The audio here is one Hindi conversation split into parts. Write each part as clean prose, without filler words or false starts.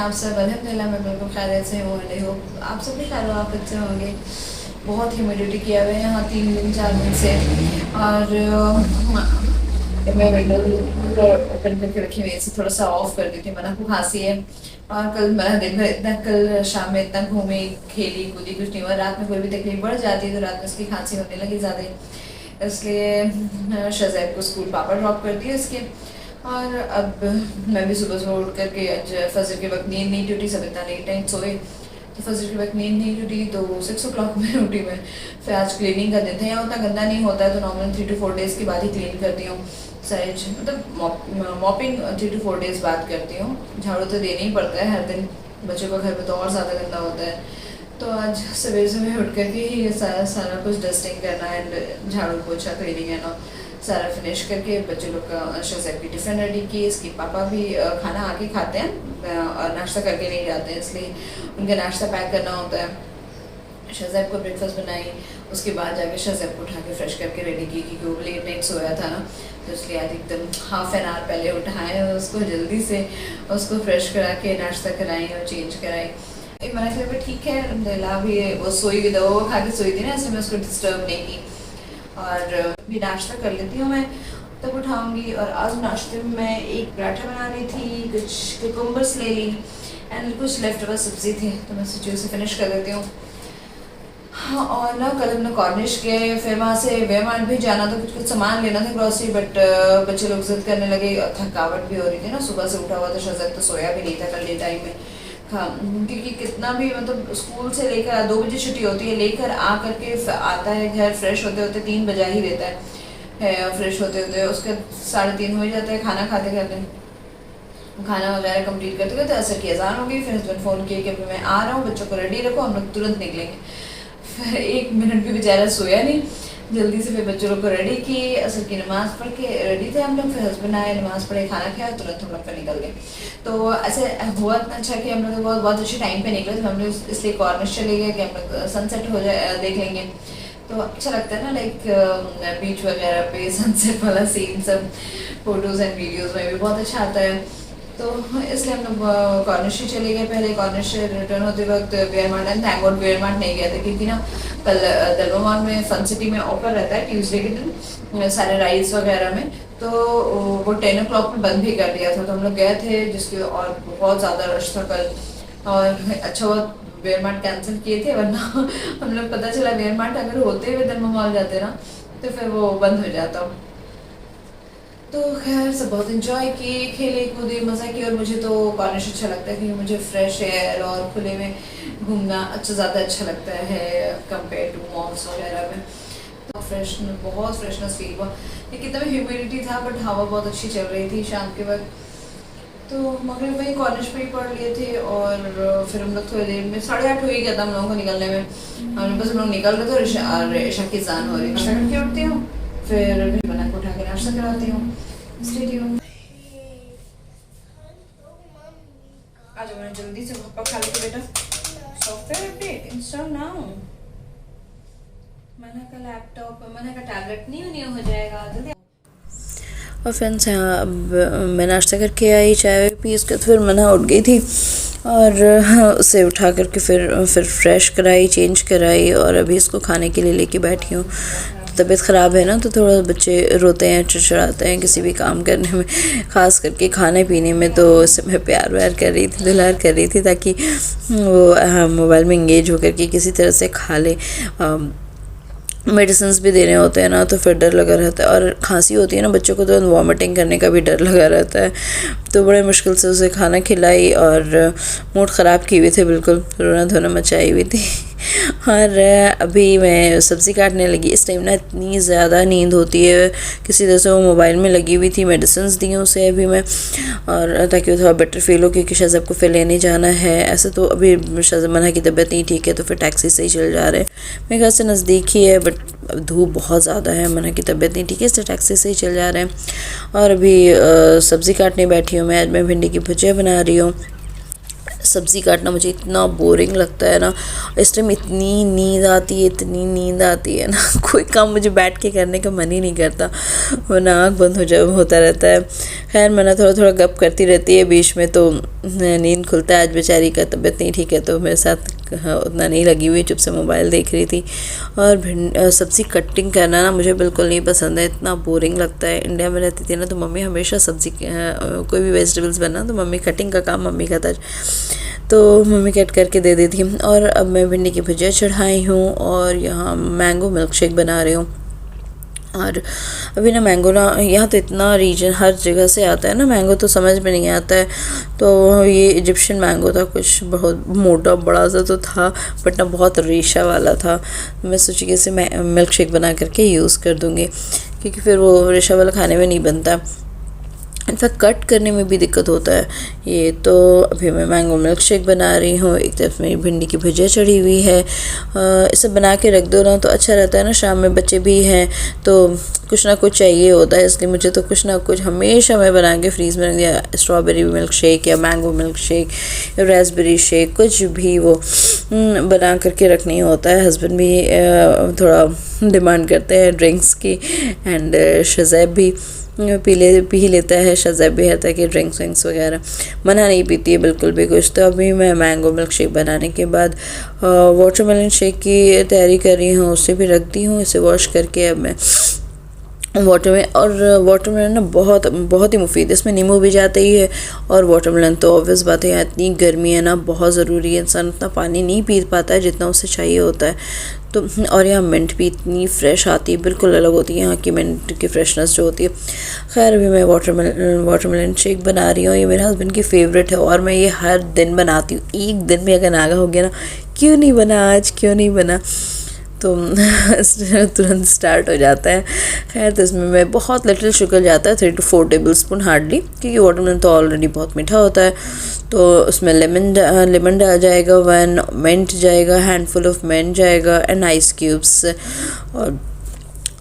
आप सब? अल्हम्दुलिल्लाह मैं बिल्कुल खैरियत से हूँ। आई होप आप सब भी खैर आफियत से होंगे। बहुत ह्यूमिडिटी किया हुआ है यहाँ 3 दिन 4 दिन से। और मैं विंडो ओपन करके रखी हुई है, थोड़ा सा ऑफ कर दी थी। मना को खांसी है और कल मैं दिन भर इतना, कल शाम में इतना घूमी खेली कूदी, कुछ नहीं हुआ। रात में कोई भी तकलीफ बढ़ जाती है तो रात में उसकी खांसी होने लगी ज़्यादा, इसलिए शज़ैब को स्कूल पापा ड्रॉप कर दिया इसके। और अब मैं भी सुबह सुबह उठ करके आज फजर के वक्त नींद नहीं टूटी, सब इतना लेट नाइट सोए तो फजर के वक्त नींद नहीं टूटी तो 6 o'clock में उठी मैं। फिर आज क्लीनिंग का दिन था, यहाँ उतना गंदा नहीं होता है तो नॉर्मल 3 to 4 days के बाद ही क्लीन करती हूँ। सहज मतलब मॉपिंग 3 to 4 days बाद करती हूँ। झाड़ू तो देना ही पड़ता है हर दिन, बच्चों का घर पे तो और ज़्यादा गंदा होता है। तो आज सवेरे सवेरे उठ करके ही सारा कुछ डस्टिंग करना एंड झाड़ू पोछा क्लीनिंग है ना सारा फिनिश करके बच्चे लोग का शज़ैब की टिफ़िन रेडी की। इसके पापा भी खाना आके खाते हैं और नाश्ता करके नहीं जाते हैं, इसलिए उनका नाश्ता पैक करना होता है। शज़ैब को ब्रेकफास्ट बनाई, उसके बाद जाके शज़ैब को उठा के फ्रेश करके रेडी की क्योंकि वो लेट नाइट सोया था ना, तो इसलिए आज एकदम हाफ एन आवर पहले उठाए उसको जल्दी से, उसको फ्रेश करा के नाश्ता कराई और चेंज कराई। मेरा फिर ठीक है अलहमदिल्ला। अभी वो सोई हुई दवा खा के सोई थी ना, इसलिए मैं उसको डिस्टर्ब नहीं की और भी नाश्ता कर लेती हूँ मैं, तब उठाऊँगी। और आज नाश्ते में मैं एक पराठा बना रही थी, कुछ कुकुम्बर्स ले ली एंड कुछ लेफ्ट ओवर सब्ज़ी थी तो मैं सोची उसे फिनिश कर देती हूँ। हाँ, और ना कल हमने कॉर्निश किए, फिर वहाँ से वेमार्ट भी जाना था, कुछ सामान लेना था ग्रॉसरी, बट बच्चे लोग जिद करने लगे, थकावट भी हो रही थी ना, सुबह से उठा हुआ था। शज़ैब तो सोया भी नहीं था कल डे टाइम में, हाँ, क्योंकि कितना भी मतलब स्कूल से लेकर 2 बजे छुट्टी होती है, लेकर आ करके आता है घर, फ्रेश होते होते 3 बजा ही देता है फ्रेश होते होते उसके 3:30 हो ही जाता है खाना खाते खाते। खाना वगैरह कंप्लीट करते करते असर की अजान हो गई। फिर हस्बैंड फ़ोन किए कि मैं आ रहा हूँ, बच्चों को रेडी रखो, हम लोग तुरंत निकलेंगे। फिर 1 मिनट भी बेचारा सोया नहीं, जल्दी से फिर बच्चों लोग को रेडी किए, असर की नमाज़ पढ़ के रेडी थे हम लोग। फिर हस्बैंड आए, नमाज़ पढ़े, खाना खाया, तुरंत हम लोग फिर निकल गए। तो ऐसे हुआ इतना अच्छा कि हम लोग बहुत अच्छे टाइम पे निकले। तो हम लोग इसलिए कॉर्निश चले गए कि हम लोग सनसेट हो जाए देख लेंगे, तो अच्छा लगता है ना, लाइक बीच वगैरह पे सनसेट वाला सीन सब फोटोज़ एंड वीडियोज़ में भी बहुत अच्छा आता है। तो इसलिए हम लोग कॉर्निश ही चले गए। पहले कॉर्निश रिटर्न होते वक्त वेयरमार्ट एंड थैंक गॉड वेयरमार्ट नहीं गए थे, क्योंकि ना कल दलवा में फन सिटी में ऑफर रहता है ट्यूसडे के दिन सारे राइड्स वगैरह में, तो वो 10 o'clock में बंद भी कर दिया था। तो हम लोग गए थे जिसके, और बहुत ज़्यादा रश था कल, और अच्छा हुआ वेयरमार्ट कैंसिल किए थे, वरना हम लोग पता चला वेयरमार्ट अगर होते हुए दलवा मॉल जाते ना तो फिर वो बंद हो जाता। तो खैर सब बहुत इन्जॉय किए, खेले कूदे, मज़ा किया। और मुझे तो कॉर्निश अच्छा लगता है क्योंकि मुझे फ्रेश एयर और खुले में घूमना ज़्यादा अच्छा लगता है कंपेयर टू मॉल्स वगैरह में। तो बहुत फ्रेशनेस फील हुआ। ये कितना भी ह्यूमिडिटी था बट हवा बहुत अच्छी चल रही थी शाम के वक्त। तो मगरिब वही कॉलेज में ही पढ़ लिए थे और फिर हम लोग थोड़ी देर में 8:30 हो ही गया था हम लोगों को निकलने में। बस हम लोग निकल रहे थे और ईशा की अज़ान हो रही है, ईशा करके उठती हूँ, फिर बना को उठा के नाश्ता कराती हूँ। आज मैंने जल्दी से पप्पा खा लेते बेटा। Software update install now. मैंने का लैपटॉप, मैंने का टैबलेट नहीं हो जाएगा जल्दी। और फ्रेंड्स यहाँ अब मैं नाश्ता करके आई, चाय पी, इसके फिर मना उठ गई थी और उसे उठा करके फिर फ्रेश कराई, चेंज कराई और अभी इसको खाने के लिए लेके बैठी हूँ। तबीयत ख़राब है ना, तो थोड़ा बच्चे रोते हैं, चिड़चिड़ाते हैं किसी भी काम करने में, ख़ास करके खाने पीने में। तो इससे मैं प्यार व्यार कर रही थी, दुलार कर रही थी ताकि वो मोबाइल में इंगेज होकर के किसी तरह से खा ले। मेडिसिन्स भी देने होते हैं ना, तो फिर डर लगा रहता है, और खांसी होती है ना बच्चों को तो वॉमिटिंग करने का भी डर लगा रहता है। तो बड़े मुश्किल से उसे खाना खिलाई और मूड ख़राब की हुई थी, बिल्कुल रोना धोना मचाई हुई थी। और अभी मैं सब्ज़ी काटने लगी। इस टाइम ना इतनी ज़्यादा नींद होती है, किसी तरह से वो मोबाइल में लगी हुई थी। मेडिसिन्स दी हैं उसे अभी मैं, और ताकि वो थोड़ा बेटर फील हो, क्योंकि शज़ैब को फिर लेने जाना है। ऐसे तो अभी मना की तबीयत नहीं ठीक है, तो फिर टैक्सी से ही चल जा रहे हैं। मेरे घर से नज़दीक ही है, बट धूप बहुत ज़्यादा है, मना की तबीयत नहीं ठीक है, इसलिए टैक्सी से ही चल जा रहे हैं। और अभी सब्ज़ी काटने बैठी हूँ मैं। आज मैं भिंडी की भुजिया बना रही हूँ। सब्ज़ी काटना मुझे इतना बोरिंग लगता है ना, इस टाइम इतनी नींद आती है ना कोई काम मुझे बैठ के करने का मन ही नहीं करता, वरना आँख बंद होता रहता है। खैर मना थोड़ा गप करती रहती है बीच में, तो नींद खुलता है। आज बेचारी का तबीयत नहीं ठीक है तो मेरे साथ उतना नहीं लगी हुई, चुप से मोबाइल देख रही थी। और सब्ज़ी कटिंग करना ना मुझे बिल्कुल नहीं पसंद है, इतना बोरिंग लगता है। इंडिया में रहती थी ना तो मम्मी हमेशा सब्ज़ी कोई भी वेजिटेबल्स बना तो मम्मी कटिंग का काम मम्मी का था, तो मम्मी कट करके दे देती। और अब मैं भिंडी की भुजिया चढ़ाई हूँ और यहाँ मैंगो मिल्क शेक बना रही हूँ। और अभी ना मैंगो ना यहाँ तो इतना रीजन हर जगह से आता है ना मैंगो, तो समझ में नहीं आता है। तो ये इजिप्शियन मैंगो था, कुछ बहुत मोटा बड़ा सा तो था बट ना बहुत रेशा वाला था। मैं सोची कि इसे मैं मिल्क शेक बना करके यूज़ कर दूँगी, क्योंकि फिर वो रेशा वाला खाने में नहीं बनता, इनफैक्ट कट करने में भी दिक्कत होता है ये। तो अभी मैं मैंगो मिल्क शेक बना रही हूँ, एक तरफ मेरी भिंडी की भुजिया चढ़ी हुई है। इसे बना के रख दो ना तो अच्छा रहता है ना, शाम में बच्चे भी हैं तो कुछ ना कुछ चाहिए होता है, इसलिए मुझे तो कुछ ना कुछ हमेशा मैं बना के फ्रीज़ में रख दिया। स्ट्रॉबेरी मिल्क शेक या मैंगो मिल्क शेक या रेसबेरी शेक, कुछ भी वो बना करके रखनी होता है। हस्बैंड भी थोड़ा डिमांड करते हैं ड्रिंक्स की, एंड शज़ैब भी पी लेता है। शज़ैब भी है कि ड्रिंक्स विंक्स वगैरह मना नहीं पीती है बिल्कुल भी कुछ। तो अभी मैं मैंगो मिल्क शेक बनाने के बाद वाटरमेलन शेक की तैयारी कर रही हूँ, उसे भी रख दी हूँ। इसे वॉश करके अब मैं वाटरमेलन ना बहुत ही मुफीद है, इसमें नींबू भी जाता ही है। और वाटरमेलन तो ऑब्वियस बात है, यहाँ इतनी गर्मी है ना, बहुत ज़रूरी है, इंसान उतना पानी नहीं पी पाता है जितना उसे चाहिए होता है। तो और यहाँ मिंट भी इतनी फ्रेश आती है, बिल्कुल अलग होती है यहाँ की मिंट की फ्रेशनेस जो होती है। खैर अभी मैं वाटरमेलन शेक बना रही हूँ, ये मेरे हस्बैंड की फ़ेवरेट है और मैं ये हर दिन बनाती हूँ। एक दिन भी अगर नागा हो गया ना, क्यों नहीं बना आज, क्यों नहीं बना, तो तुरंत स्टार्ट हो जाता है। खैर तो इसमें मैं बहुत लिटिल शुगर जाता है, 3 to 4 टेबल स्पून हार्डली, क्योंकि वाटरमेलन तो ऑलरेडी बहुत मीठा होता है। तो उसमें लेमन डाल जाएगा, 1 मिंट जाएगा, हैंडफुल ऑफ मिंट जाएगा, एंड आइस क्यूब्स। और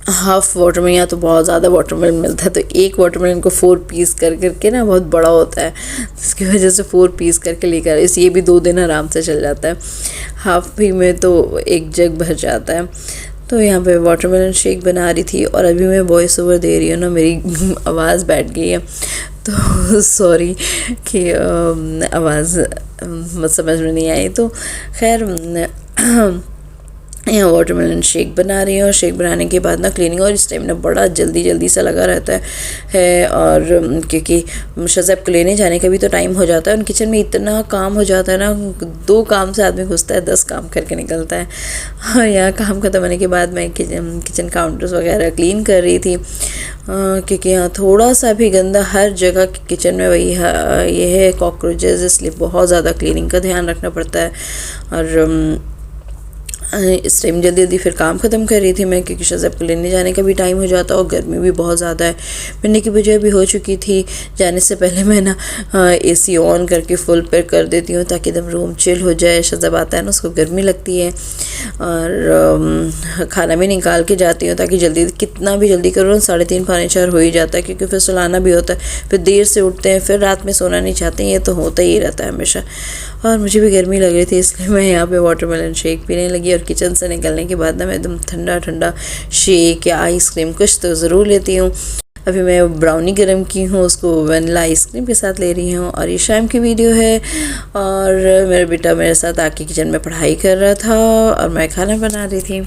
हाफ़ वाटरमेलन, यहाँ तो बहुत ज़्यादा वाटरमेलन मिलता है, तो एक वाटरमेलन को 4 पीस करके ना बहुत बड़ा होता है, जिसकी वजह से 4 पीस करके लेकर ये भी 2 दिन आराम से चल जाता है। हाफ़ भी में तो 1 जग भर जाता है। तो यहाँ पे वाटरमेलन शेक बना रही थी और अभी मैं वॉइस ओवर दे रही हूँ ना, मेरी आवाज़ बैठ गई है, तो सॉरी कि आवाज़ समझ में नहीं आई। तो खैर यहाँ वाटरमेलन शेक बना रही हूँ, और शेक बनाने के बाद ना क्लीनिंग, और इस टाइम ना बड़ा जल्दी सा लगा रहता है। और क्योंकि शज़ैब को लेने जाने का भी तो टाइम हो जाता है, उन किचन में इतना काम हो जाता है ना, 2 काम से आदमी घुसता है 10 काम करके निकलता है। हाँ, यहाँ काम खत्म होने के बाद मैं किचन काउंटर्स वगैरह क्लीन कर रही थी, क्योंकि यहाँ थोड़ा सा भी गंदा हर जगह किचन में वही ये है कॉकरोचेस, इसलिए बहुत ज़्यादा क्लीनिंग का ध्यान रखना पड़ता है। और इस टाइम जल्दी फिर काम ख़त्म कर रही थी मैं, क्योंकि शज़ैब को लेने जाने का भी टाइम हो जाता है और गर्मी भी बहुत ज़्यादा है। भिंडी की भुजिया भी हो चुकी थी, जाने से पहले मैं ना AC ऑन करके फुल पे कर देती हूँ ताकि एकदम रूम चिल हो जाए। शज़ैब आता है ना, उसको गर्मी लगती है, और खाना भी निकाल के जाती हूँ ताकि जल्दी, कितना भी जल्दी करो 3:30 पौने 4 हो ही जाता है, क्योंकि फिर सुलाना भी होता है, फिर देर से उठते हैं, फिर रात में सोना नहीं चाहते हैं, ये तो होता ही रहता है हमेशा। और मुझे भी गर्मी लग रही थी, इसलिए मैं यहाँ पे वाटरमेलन शेक पीने लगी। और किचन से निकलने के बाद ना मैं एकदम ठंडा शेक या आइसक्रीम कुछ तो ज़रूर लेती हूँ। अभी मैं ब्राउनी गर्म की हूँ, उसको वनीला आइसक्रीम के साथ ले रही हूँ। और ये शाम की वीडियो है, और मेरा बेटा मेरे साथ आके किचन में पढ़ाई कर रहा था और मैं खाना बना रही थी।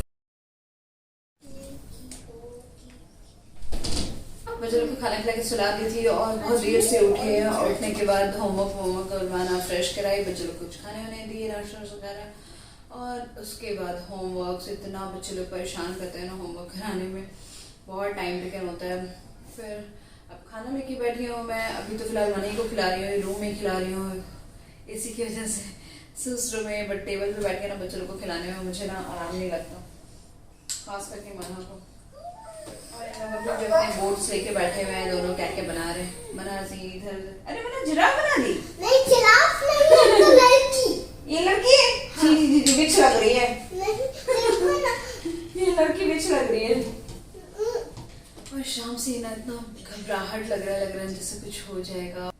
बच्चों को खाना खिला के सुला दी थी और बहुत देर से उठे हैं, और उठने के बाद होमवर्क करवाना, फ्रेश कराई, बच्चों को कुछ खाने वाने दिए, नाश्ता वगैरह, और उसके बाद होमवर्क से इतना बच्चे लोग परेशान करते हैं ना होमवर्क कराने में, बहुत टाइम टेकन होता है। फिर अब खाना लेके बैठी हूँ मैं, अभी तो फिलहाल मनी को खिला रही हूँ, रूम में खिला रही हूँ इसी की वजह से, दूसरों में, बट टेबल पे बैठ के ना बच्चों को खिलाने में मुझे ना आराम नहीं लगता, खास करके मना को। और अभी अपने बोर्ड्स लेके बैठे हुए हैं, दोनों क्या बना रहे हैं, मना सी इधर, अरे मना जिराफ बना दी, नहीं जिराफ नहीं, ये तो लड़की, ये लड़की है, जी बिच लग रही है, नहीं ये लड़की बिच लग रही है। और शाम से ना इतना घबराहट लग रहा है जैसे कुछ हो जाएगा।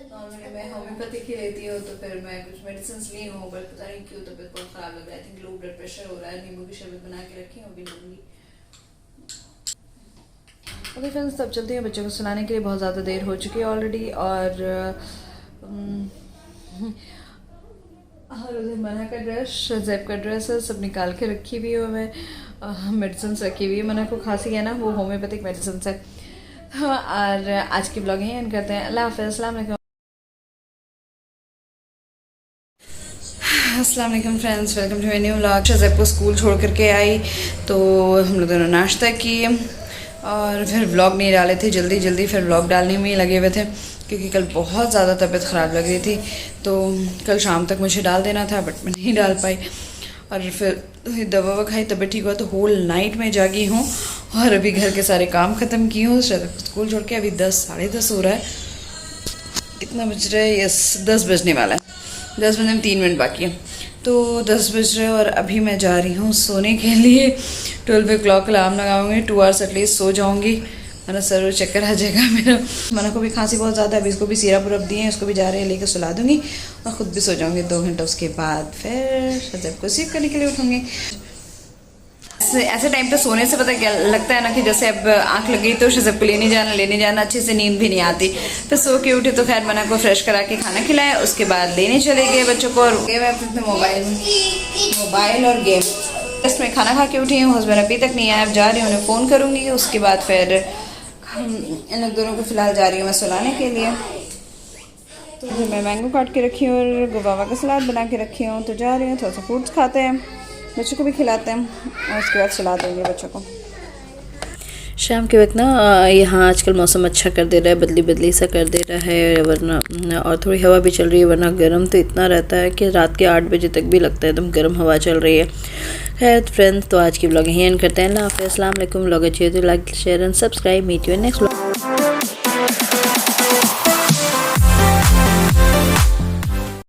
नॉर्मली मैं होमवर्क होम्योपैथिक ही लेती हो तो फिर मैं कुछ मेडिसिन ली हूँ, बट पता नहीं क्यों तबीयत बहुत ख़राब लग रहा है। I think low blood pressure हो रहा है। नींबू की शरबत बना के रखी हूँ, अभी लूँगी। ओके फ्रेंड्स, तब चलते हैं। बच्चों को सुलाने के लिए बहुत ज़्यादा देर हो चुकी है ऑलरेडी, और उधर मना का ड्रेस, जैब का ड्रेस है, सब निकाल के रखी हुई है। मैं मेडिसिन रखी हुई है। मना को खांसी है ना, वो होम्योपैथिक मेडिसिन है। और आज की ब्लॉग यहीं एंड करते हैं। अल्लाह हाफ़िज़, अस्सलाम वालेकुम। अस्सलाम वालेकुम friends, welcome to my new vlog. Zaib को स्कूल छोड़ करके आई तो हम लोग दोनों नाश्ता किए और फिर व्लॉग नहीं डाले थे। जल्दी फिर व्लॉग डालने में ही लगे हुए थे क्योंकि कल बहुत ज़्यादा तबीयत ख़राब लग रही थी। तो कल शाम तक मुझे डाल देना था, बट मैं नहीं डाल पाई। और फिर दवा खाई, तबीयत ठीक हुआ तो होल नाइट में जागी हूँ और अभी घर के सारे काम ख़त्म किए हूँ। स्कूल छोड़ के अभी 10 साढ़े 10 हो रहा है। कितना बज रहा है? यस, 10 बजने वाला है। 10 बजने में 3 मिनट बाकी है। तो 10 बज रहे और अभी मैं जा रही हूँ सोने के लिए। 12 o'clock अलार्म लगाऊंगी, 2 hours एटलीस्ट सो जाऊँगी, वरना सर चक्कर आ जाएगा मेरा। मना को भी खांसी बहुत ज़्यादा है, अभी इसको भी सिरप उरप दिए हैं, उसको भी जा रहे हैं लेकर सुला दूँगी और ख़ुद भी सो जाऊँगी 2 घंटा। उसके बाद फिर शजब को सीख करने के लिए उठूँगी। ऐसे टाइम पे सोने से पता क्या लगता है ना कि जैसे अब आंख लग गई तो शजब को लेने जाना, अच्छे से नींद भी नहीं आती। फिर सो के उठे तो खैर मना को फ्रेश करा के खाना खिलाया, उसके बाद लेने चले गए बच्चों को। और गए मैं अपने मोबाइल और गेम। इसमें खाना खा के उठी हूँ, हस्बैंड अभी तक नहीं आया। अब जा रही हूँ, उन्हें फ़ोन करूँगी। उसके बाद फिर इन लोग दोनों को फ़िलहाल जा रही हूँ मैं सुलाने के लिए। तो फिर मैं मैंगो काट के रखी हूँ और गुवावा का सलाद बना के रखी हूँ। तो जा रही हूँ, थोड़ा सा फ्रूट्स खाते हैं, बच्चों को भी खिलाते हैं और उसके बाद सुला देंगे बच्चों को। शाम के वक्त ना यहाँ आजकल मौसम अच्छा कर दे रहा है, बदली सा कर दे रहा है, वरना और थोड़ी हवा भी चल रही है। वरना गर्म तो इतना रहता है कि रात के 8 बजे तक भी लगता है एकदम गर्म हवा चल रही है। खैर फ्रेंड्स, तो आज की ब्लॉग यहीं एंड करते हैं। अल्लाह हाफ़िज़, अस्सलाम वालेकुम। ब्लॉग अच्छी है तो like share and subscribe. Meet you next.